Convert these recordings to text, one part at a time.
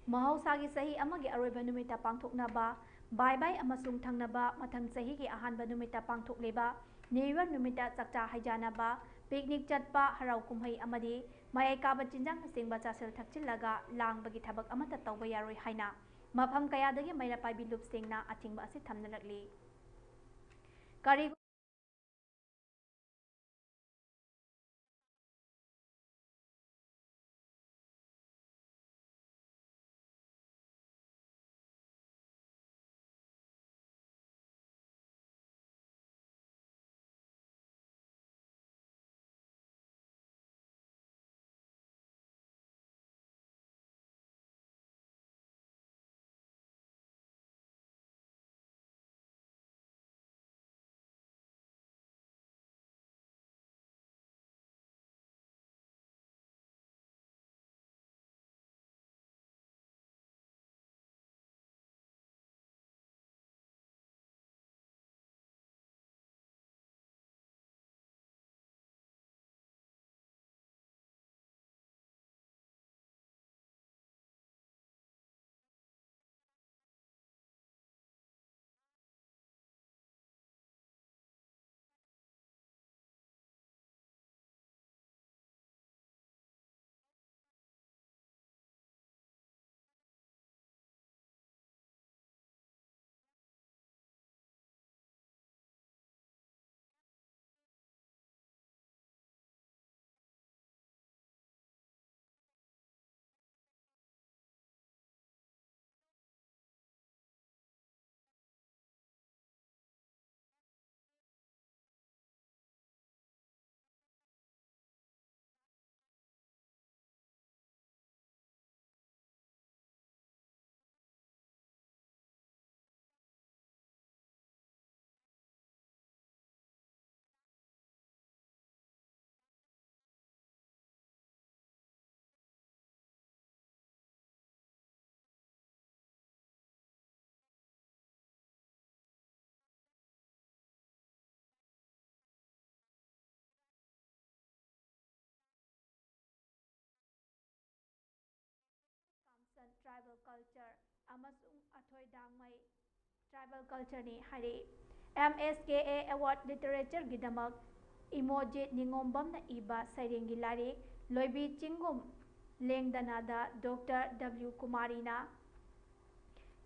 ꯃꯍꯧꯁꯥꯒꯤ ꯆꯍꯤ ꯑꯃꯒꯤ ꯑꯔꯣꯏꯕ ꯅꯨꯃꯤꯠꯇ ꯄꯥꯡꯊꯣꯛꯅꯕ ꯕꯥꯏ ꯕꯥꯏ ꯑꯃꯁꯨꯡ ꯊꯪꯅꯕ ꯃꯊꯪ ꯆꯍꯤꯒꯤ ꯑꯍꯥꯟꯕ ꯅꯨꯃꯤꯠꯇ ꯄꯥꯡꯊꯣꯛꯂꯤꯕ ꯅ꯭ꯌꯨ ꯏꯌꯔ ꯅꯨꯃꯤꯠꯇ ꯆꯥꯛꯆꯥ ꯍꯩꯖꯥꯅꯕ ꯄꯤꯛꯅꯤꯛ ꯆꯠꯄ ꯍꯔꯥꯎ ꯀꯨꯝꯍꯩ ꯑꯃꯗꯤ ꯃꯌꯥꯏ ꯀꯥꯕ ꯆꯤꯟꯖꯥꯛꯅꯆꯤꯡꯕ ꯆꯥꯁꯤꯜ ꯊꯛꯆꯤꯜꯂꯒ ꯂꯥꯡꯕꯒꯤ ꯊꯕꯛ ꯑꯃꯠꯇ ꯇꯧꯕ ꯌꯥꯔꯣꯏ ꯍꯥꯏꯅ ꯃꯐꯝ ꯀꯌꯥꯗꯒꯤ ꯃꯩꯔꯥ ꯄꯥꯏꯕꯤ ꯂꯨꯞꯁꯤꯡꯅ ꯑꯊꯤꯡꯕ ꯑꯁꯤ ꯊꯝꯅꯔꯛꯂꯤ꯫ ꯀꯔꯤꯒꯨꯝꯕ tribal culture amasung athoi dangmai tribal culture ni hari MSKA Award Literature gidamak Imojit Ningombam na iba Sairengi Larik Loibi Chingum Lengdanada Dr. W. Kumarina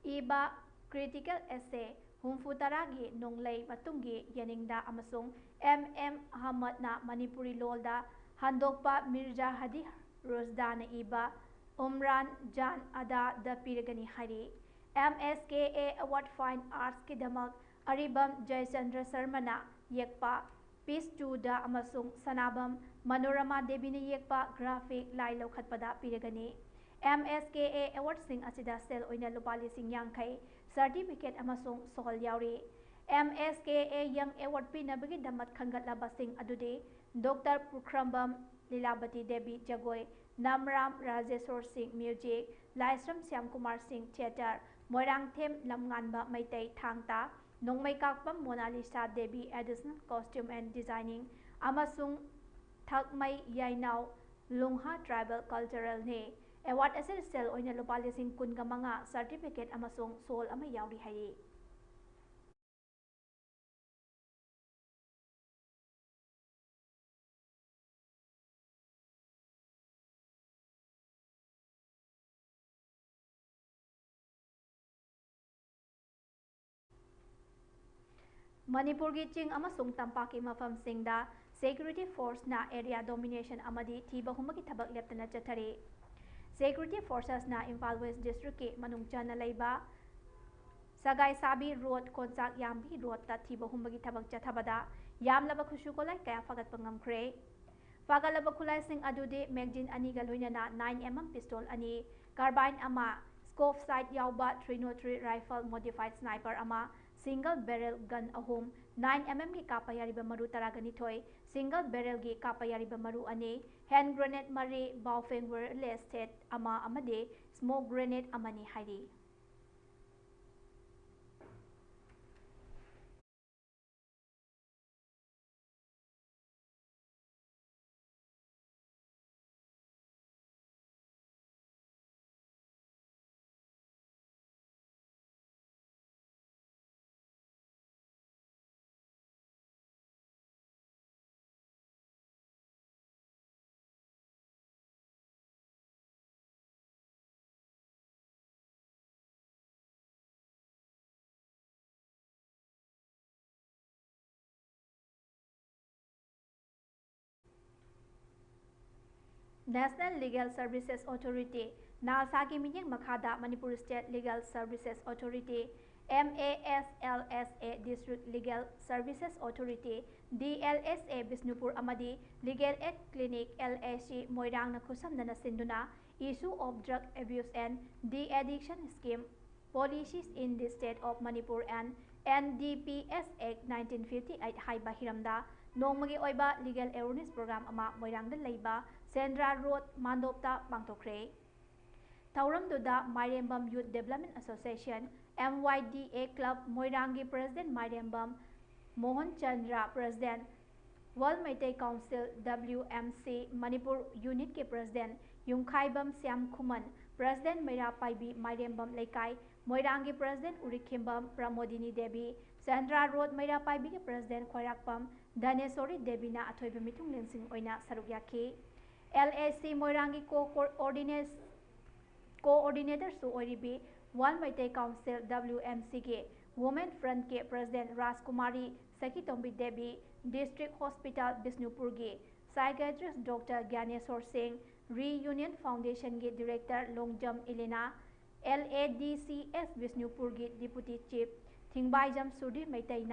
iba critical essay humfutaragi nonglei matungi yaningda amasung MM Ahmad na Manipuri lolda handokpa Mirza Hadi Rosda na iba Umran Jan Ada da Piragani Hari MSKA Award Fine Arts Kidamak Aribam Jayachandra Sarmana Yekpa Peace 2 da amasung Sanabam Manorama Debina Yekpa Graphic Lai Lokhatpada Piragani MSKA Award Sing Asida Sel Oina Lupali Sing Yangkai Certificate Amasung Sohol Yauri MSKA Young Award Pinabagi Damat Khangat Labasing Adude Dr. Pukrambam Lilabati Devi Jagoi Namram Rajeshwar Singh Music Laisram Syam Kumar Singh Theatre Moirang Them Lamnganba Maitei Thangta Nongmai Kakpam Mona Lisa Devi Additional Costume and Designing Amasung Thakmai Yainau Lungha Tribal Cultural Ne Award Asset Sel Oina Lupa Lising Kunga Manga Certificate Amasung Sol Ama Yauri Hari Manipurgi Ching amasung tampaki mafamsingda Security Force na area domination amadi thiba humagi thabak leptana chathari Security Forces na Imphal West District ki manungchana laiba Sagai Sabi Road Konsak Yambi Road ta thiba humagi thabak chathabada yamlaba khushukolai kaya fagat pangamkhre fagalaba khulai sing adude magazine ani ga loinana 9mm pistol ani carbine ama scope sight yauba 303 rifle modified sniper ama single barrel gun ahum 9mm gi kapayariba maru taragani thoi single barrel gi kapayariba maru ani hand grenade mari baufeng wireless set ama amade smoke grenade amani hairi National Legal Services Authority NALSA की मियेंग मखादा Manipur State Legal Services Authority MASLSA District Legal Services Authority DLSA Bisnupur amadi Legal Aid Clinic LAC Moirang na khusamdana sinduna issue of drug abuse and de-addiction scheme policies in the state of Manipur and NDPS Act 1958 haiba hiramda nongmagi oiba legal awareness program ama Moirangda leiba Sendra Road Mandopta pangtokre Tauramduda Mairembam Youth Development Association MYDA Club Moirangi President Mairembam Mohan Chandra President World Meitei Council WMC Manipur Unit के President Yungkhaibam Siam Khuman President Meira Paibi Mairembam Laikai Moirangi President Urikimbam Pramodini Devi Sandra Road Meira Paibi के President Khwarakpam Dhanesori Devi na athoiba mitung lensing oina saruk yaki LAC Moirangi Coordinator su oiribi One Meitei Council WMC के Women Front के President Rajkumari Sakitombi Devi District Hospital Bisnupur के Psychiatrist Dr. Gyaneswar Singh Reunion Foundation के Director Longjam Elena LADCS Bisnupur के Deputy Chief Thingbaijam Sudhir Meitei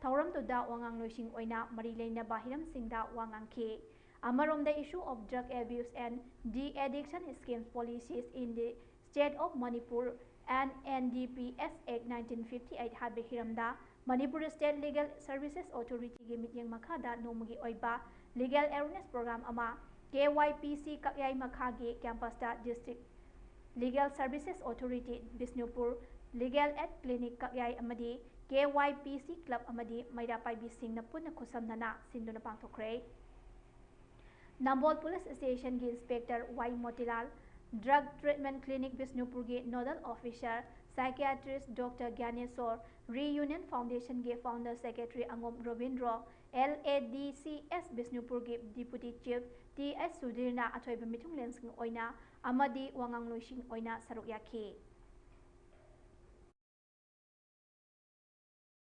Thauram Tuda Wangang Loising Oina Mari Leina Bahiram Singda Wangang Ke Amarom the issue of drug abuse and de-addiction schemes policies in the state of Manipur and NDPS Act 1958 habi hiramda Manipur State Legal Services Authority gi mityeng makhada nomagi oiba legal awareness program ama KYPC kakyai makhagi campus da district Legal Services Authority Bisnupur Legal Aid Clinic kakyai amadi KYPC Club amadi Maira Paibi Singh na punna khusamnana sinduna pangthokre Nambol Police Station gi Inspector Y Motilal Drug Treatment Clinic Bisnupur के Nodal Officer Psychiatrist Dr. Gyaneswar Reunion Foundation के Founder Secretary Angom Robindro LADCS Bisnupur के Deputy Chief TS Sudhir na athoiba mitung lensing oina amadi wangang loising oina saruk yaki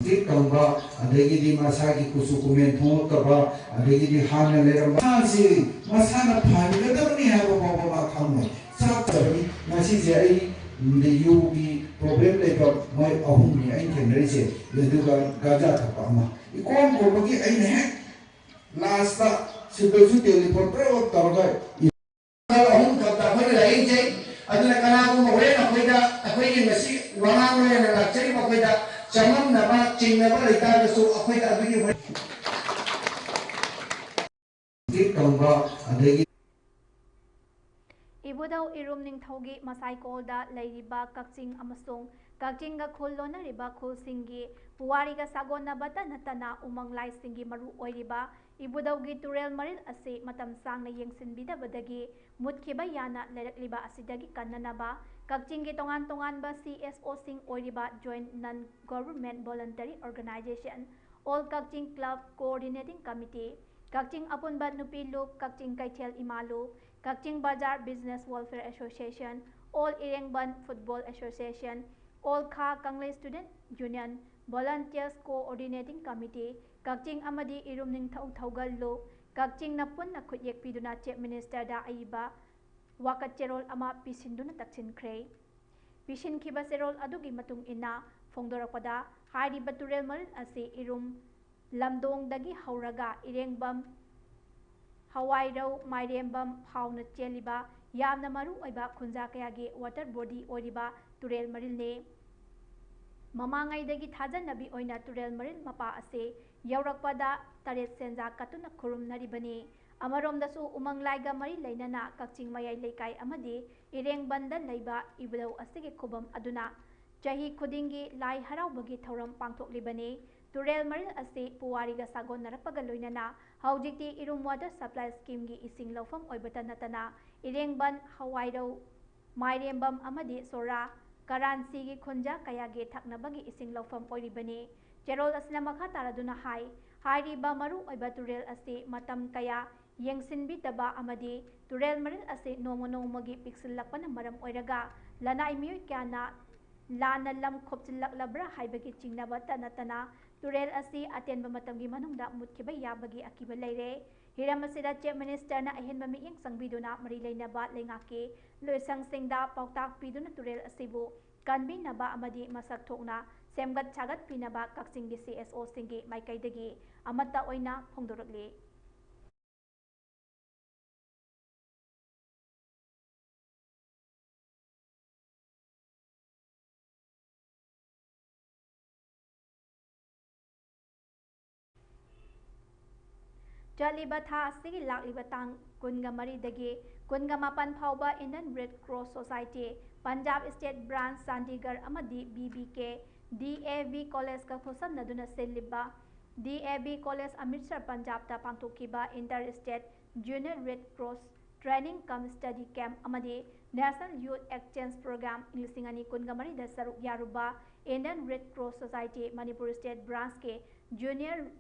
Kamba adagi masagi kusukumen thotaba adagi hana leramba si masana phani gadamni haba baba khamne sabtari masi jai yugi problem lepa mai ahumni ai thenrese leduga gaja thapa ma ikon ko bagi ai ne last ta sibesu telephone pro targa ahum kapta phani lai jai aduna kana ko hore na koida akoi masi wanang le na chari ma koida Chamam naba chingnaba leita so akhoi da bigi hoi dik kamba adagi Ibudau irum ningthaugi masai kolda leiriba kakching amasung kakchinga khullona riba khulsingi puwariga sagonna bata natana umang lai singi maru oiriba ibudaugi turel maril ase matam sangna yengsinbida badagi mutkhiba yana lerakliba asidagi kannanaba kakchingi tongan ba CSO sing oiriba joint non government voluntary organization all kakching club coordinating committee kakching apunba nupi loop kakching kaithel imalu kakching bazar business welfare association all irengban football association all kha kangle student union volunteers coordinating committee kakching amadi irumning thaugal lo kakching napun na khutyek piduna chief minister da aiba wakat cherol ama pisinduna taksin kre pisin khiba serol adugi matung ina phongdorakpada hari baturel maril ase irum lamdong dagi hauraga irengbam hawairau mairembam hauna cheliba yamna maru oiba khunja kayagi water body oiriba turel maril ne mamangai dagi thajanabi oina turel maril mapa ase yaurakpada taret senja katuna khurum naribani Amaromdasu umang laiga mari lainana kakching mayai leikai amadi ireng banda leiba ibudau asige khubam aduna chahi khudingi lai haraubagi thauram pangthoklibani turel maril ase puwariga sagon narapaga loinana haujikti irum water supply scheme gi ising lawfam oibata natana ireng ban hawairau mairembam amadi sora karansi gi khunja kayage thaknabagi ising lawfam oiribani cherol asna makha taraduna hai hairiba maru oiba turel ase matam kaya yengsinbi taba amadi turel maril ase nomo gi piksilakpana maram oiraga lana imiyoi kyana lana lam khopchilak labra haibagi chingnaba tanatana turel asi atenba matamgi manungda mutkiba yabagi akiba leire. Hiram asida Chief Minister na ahenba miing sangbiduna mari leinaba lengaki loisang singda pautak piduna turel asibu kanbinaba amadi masak thokna semgat chagat pinaba kaksingi CSO singi maikaidagi amata oina phongdorakli. Chaliba tha asigi lakliba tang kunga maridagi kunga mapan phauba Indian Red Cross Society Punjab State Branch Chandigarh amadi BBK DAV College ka khosamnaduna seliba DAV College Amritsar Punjab ta pangthokiba Inter-State Junior Red Cross Training Cum Study Camp amadi National Youth Exchange Program lisingani kunga marida saruk yaruba Indian Red Cross Society Manipuri State Branch ke Junior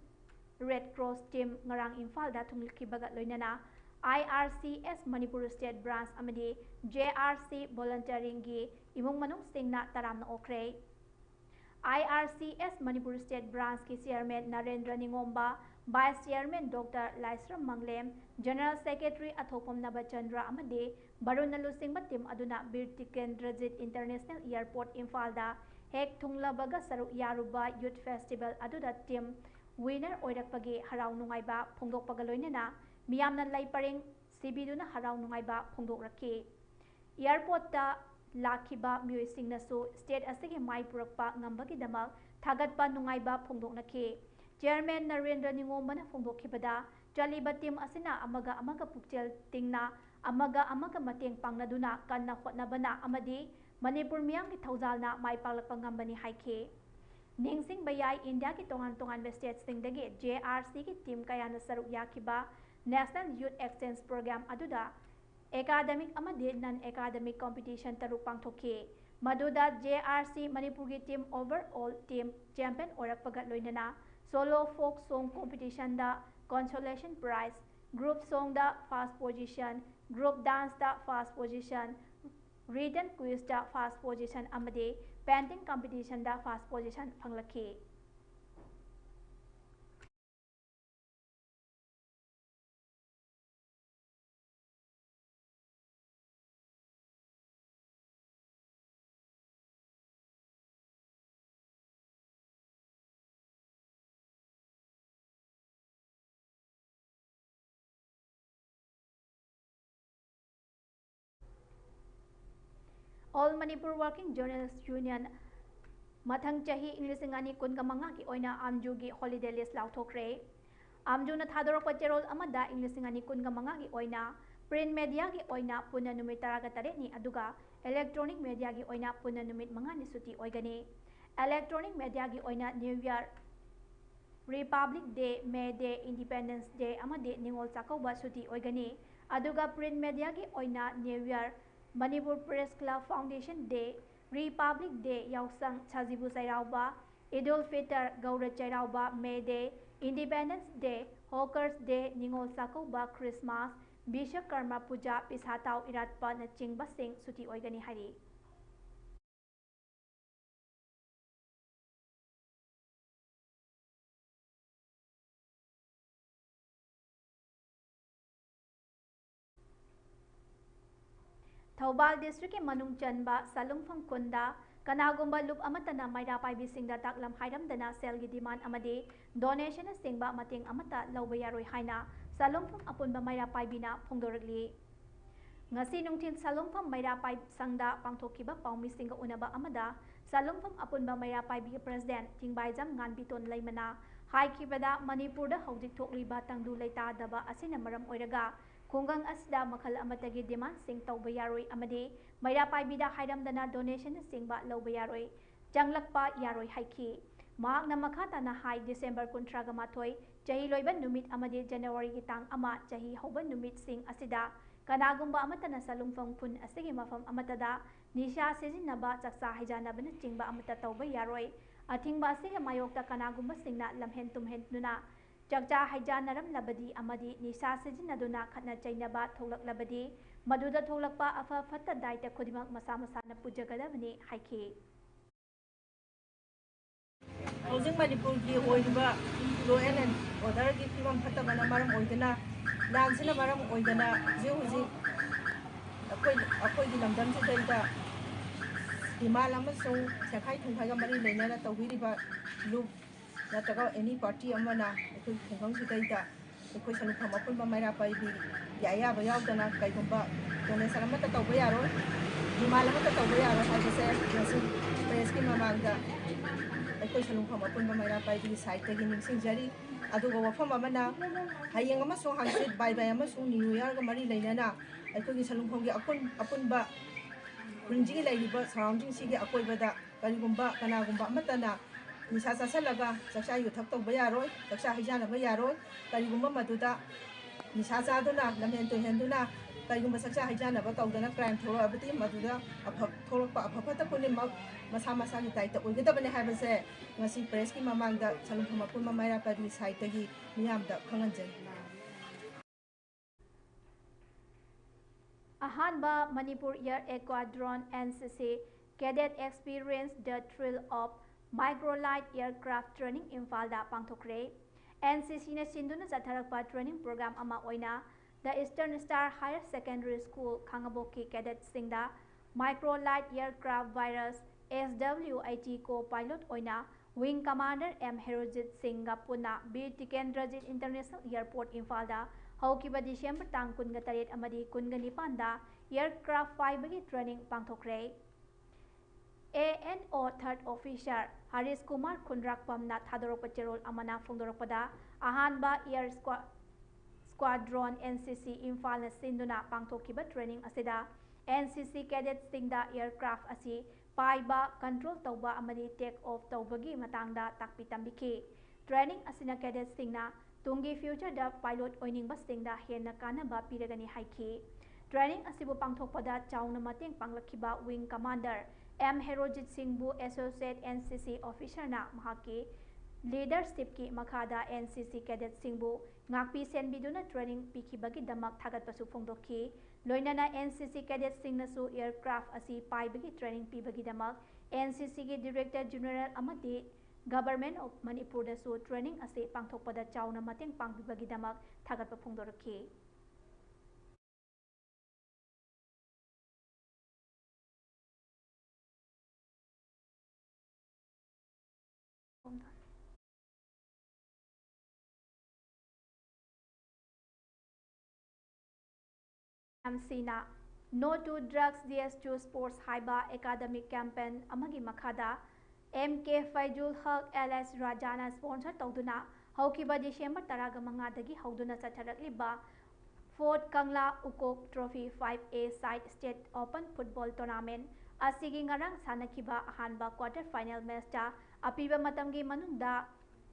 Red Cross Team ngarang Imphal da thunglikhibaga loinana IRCS Manipur State Branch amadi JRC volunteering gi imung manung singna taramna okre. IRCS Manipur State Branch ki Chairman Narendra Ningomba, Vice Chairman Dr. Laisram Manglem, General Secretary Athopam Nabachandra amadi Baruna Lusingba team aduna Bir Tikendrajit International Airport Imphal da hek thunglabaga saruk yaruba Youth Festival aduda team winner oirakpagi harau nungaiba phongdokpaga loinana miyamna laipareng sibiduna harau nungaiba phongdokrakhi. Airport ta lakhiba mioisingnasu state asigi mai purakpa ngambagi-damak thagatpa nungaiba phongdoknakhi. Chairman Narendra Ningombana phongdokhibada chaliba team asina amaga amaga pukchel tingna amaga mateng pangnaduna kanna hotnabana amadi Manipur miyamgi thaujalna mai paglakpa ngambani haikhi. Ningsing bayai India ki tongan state singdagi JRC ki team kayana saruk yakiba National Youth Exchange Program aduda academic amadi non-academic competition taruk pangthokhi. Maduda JRC Manipur ki team overall team champion orakpaga loinana solo folk song competition da consolation prize, group song da first position, group dance da first position, written quiz da first position amadi painting competition da first position phanglakhi. All Manipur Working Journalists Union mathang chahi English ani kun ka manga ki oina amju gi holiday list lauthokre. Amju na thadorokpa cherol amada English ani kun ka manga ki oina print media ki oina puna numit 13 ni aduga electronic media ki oina puna numit 5 ni suti oigani. Electronic media ki oina New Year, Republic Day, May Day, Independence Day amadi Ningol Chakauba suti oigani. Aduga print media ki oina New Year, Manipur Press Club Foundation Day, Republic Day, Yausang Chajibu Chairauba, Idul Fitr, Gaura Chairauba, May Day, Independence Day, Hawkers Day, Ningol Chakauba, Christmas, Bishwakarma Puja, Pishatau Iratpa na chingba sing suti oigani hari. Thobal District ke manung chanba Salungphang Kunda kanagumba loop amatana maira paibi singda taklam hairamdana selgi demand amadi donation na singba mating amata lauba yaroi haina Salungphang apunba maira paibina phongdoragli. Ngasi nungthin Salungphang maira paib sangda pangthokiba paumi singa unaba amada Salungphang apunba maira paibi president Thingbaijam Nganbiton Laimana haikibada Manipurda hojik thokliba tangdu leitadaba asina maram oiraga Kungang asda makal amatagi demand sing tauba yaroi amadi maira paibida hairamdana donation singba lauba yaroi janglakpa yaroi haiki mahakna makata na hai December 13 chahi loiban numit amadi January ki tang ama chahi hoban numit sing asida kanagumba amatana Salungphang phun asigi mafam amatada nisha sijinnaba chaksa haijanabana chingba amata tauba yaroi athingba asigi mayokta kanagumba singna lamhen tumhen nuna Chakcha haijannaram labadi amadi nisa sijinaduna khatna chainaba thoklaklabadi maduda tholakpa afa fatta daita khodimak masa masana pujagadabani haiki. Housing Manipur ki oiba law and order ki fimam fatabana maram oidana lansina maram oidana huzi akoi gi lamdam si daida himal amasung sakai thungkai ga mari leina tawhiriba loop nataga any party amana akoi thungkang si daida akoi salukam apun ba maira pai bi yaya ba yaudana kaigumba donation amata tawba yaro himal amata tawba yaro haibase nasi press ki mamangda akoi salukam apun ba maira pai bi site gi ningsing jari aduga wafam amana hayeng amasung hangsit bai bai amasung new year ga mari leina na akoi gi salukam gi apun ba Rinjigi laiba surrounding sigi akoibada karigumba kanagumba matana nisa sasalaga saksha yuthak tawba yaroi saksha hijana ba yaroi karigumba maduda nisa saduna lamen to henduna karigumba saksha hijana ba tawdana crime thoro abati maduda thorokpa afafata punimmak masa masa gi taita oigedabane haibase ngasi press ki mamangda salumphama pun mamaira pari site gi miyamda khanganjai Ahanba Manipur Air Aquadron NCC Cadet Experience the Thrill of Microlight Aircraft Training Imphal da Pangthokre. NCC na sinduna zatharakpa training program ama oina the Eastern Star Higher Secondary School Khangaboki Cadet Singda Microlight Aircraft Virus SWIT co-pilot oina Wing Commander M. Herojit Singh Puna Bir Tikendrajit International Airport Imphal da Haukiba December tang kunga taret amadi kunga nipanda aircraft fiber training pangthokre. ANO third officer Haris Kumar Khundrakpam na thadorok pacherol amana phongdorokpada ahanba air squadron NCC Imphal na sinduna pangthokiba training asida NCC cadets singda aircraft asi paiba control tauba amadi take off taubagi matangda takpi tambiki training asina cadets singna Tungi future da pilot oining basting da hena kana ba piragani haiki training asibu pangthokpada chauna mateng panglakiba wing commander M Herojit Singh bu associate NCC officer na mahaki leadership ki makhada NCC cadet Singh bu ngakpi senbiduna training pikibagi damak thagat pasu phongdoki loinana NCC cadet Singh nasu aircraft asi paibagi training pibagi damak NCC ki director general amadi Government of Manipur da su training ase pangthokpada chauna mateng pangbibagi damak thagatpa phongdoraki MCna No to Drugs Yes to Sports haiba academic campaign amagi makhada MK Faizul Haq LS Rajana sponsor tawduna haukiba December 15 dagi hauduna satharakliba Fort Kangla Ukok Trophy 5A Side State Open Football Tournament asigi ngarang sanakiba ahanba quarter final match ta apiba matamgi manungda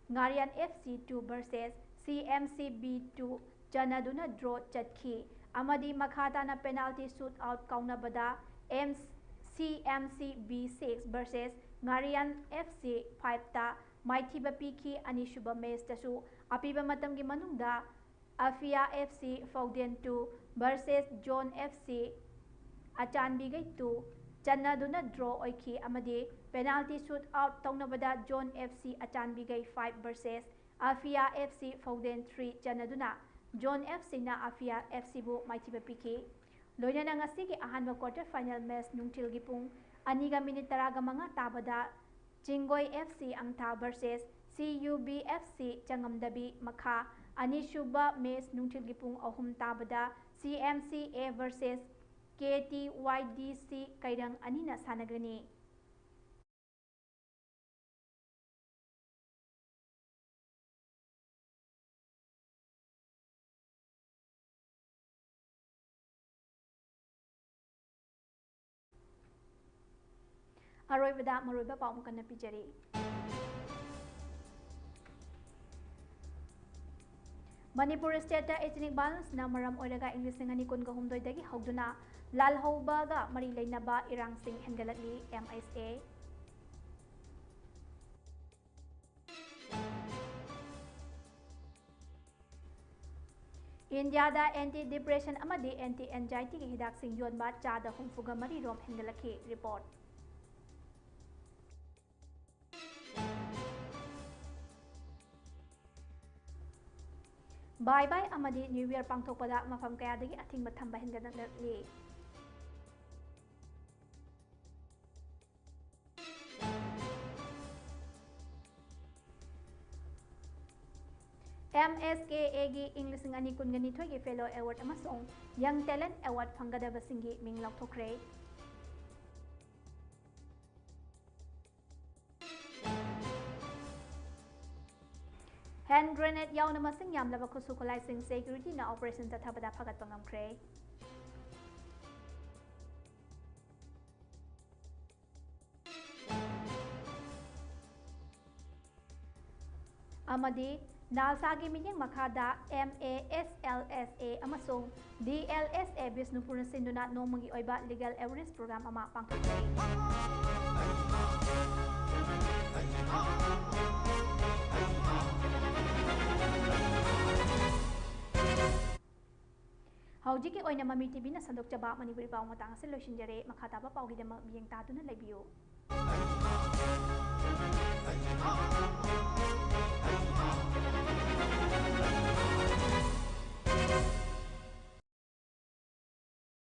Ngarian FC2 versus CMC B2 janaduna draw chatki amadi makhata na penalty shootout kaunabada CMC B6 versus Ngarian FC 5 ta maithiba piki anishuba match tasu apiba matamgi manungda Afia FC Fauden 2 versus John FC Achanbigai 2 Chanaduna draw oiki amadi penalty shootout taunabada John FC Achanbigai 5 versus Afia FC Fauden 3 Chanaduna John FC na Afia FC bu maithiba piki loinana ngasigi ahanba quarter final match nungtilgi pung aniga minute 15 tabada Chingoi FC Angtha versus CUB FC Changamdabi Makha Anishuba match nungtilgi pung ahum tabada CMCA versus KTYDC Kairang Anina Sanagani Aroibada maroiba paumukana pijari Manipur State ethnic violence na maram oiraga English ngani kun ga humdoi dagi hauduna lalhauba ga mari leinaba irang sing hengalatli MSA India da anti depression amadi anti anxiety ki hidak sing yonba chada humfuga mari rom hengalaki report ꯕꯥꯏ ꯕꯥꯏ ꯑꯃꯗꯤ new year ꯄꯥꯡꯊꯣꯛꯄꯗ ꯃꯐꯝ ꯀꯌꯥꯗꯒꯤ ꯑꯊꯤꯡꯕ ꯊꯝꯕ ꯍꯦꯟꯒꯠꯂꯛꯂꯤ꯫ MSKAꯒꯤ ꯏꯪ 2022ꯒꯤ fellow award ꯑꯃꯁꯨꯡ ꯌꯪ talent award ꯐꯪꯒꯗꯕꯁꯤꯡꯒꯤ ꯃꯤꯡ ꯂꯥꯎꯊꯣꯛꯈ꯭ꯔꯦ꯫ Hand grenade ꯌꯥꯎꯅ ꯃꯁꯤꯡ ꯌꯥꯝꯂꯕ ꯈꯨꯠꯁꯨ ꯈꯨꯠꯂꯥꯏꯁꯤꯡ ꯁꯦꯀ꯭ꯌꯨꯔꯤꯇꯤꯅ ꯑꯣꯄꯔꯦꯁꯟ ꯆꯠꯊꯕꯗ ꯐꯒꯠꯄ ꯉꯝꯈ꯭ꯔꯦ꯫ ꯑꯃꯗꯤ ꯅꯥꯜꯁꯥꯒꯤ ꯃꯤꯠꯌꯦꯡ ꯃꯈꯥꯗ MASLSA ꯑꯃꯁꯨꯡ DLSA ꯕꯤꯁꯅꯨꯄꯨꯔꯅ ꯁꯤꯟꯗꯨꯅ ꯅꯣꯡꯃꯒꯤ ꯑꯣꯏꯕ ꯂꯤꯒꯦꯜ ꯑꯦꯋꯦꯌꯔꯅꯦꯁ ꯄ꯭ꯔꯣꯒ꯭ꯔꯥꯝ ꯑꯃ ꯄꯥꯡꯊꯣꯛꯈ꯭ꯔꯦ꯫ ꯍꯧꯖꯤꯛꯀꯤ ꯑꯣꯏꯅ ꯃꯃꯤ ꯇꯤꯚꯤꯅ ꯁꯟꯗꯣꯛꯆꯕ ꯃꯅꯤꯄꯨꯔꯤ ꯄꯥꯎ ꯃꯇꯥꯡ ꯑꯁꯤ ꯂꯣꯏꯁꯤꯟꯖꯔꯦ꯫ ꯃꯈꯥ ꯇꯥꯕ ꯄꯥꯎꯒꯤꯗꯃꯛ ꯃꯤꯠꯌꯦꯡ ꯇꯥꯗꯨꯅ ꯂꯩꯕꯤꯌꯨ꯫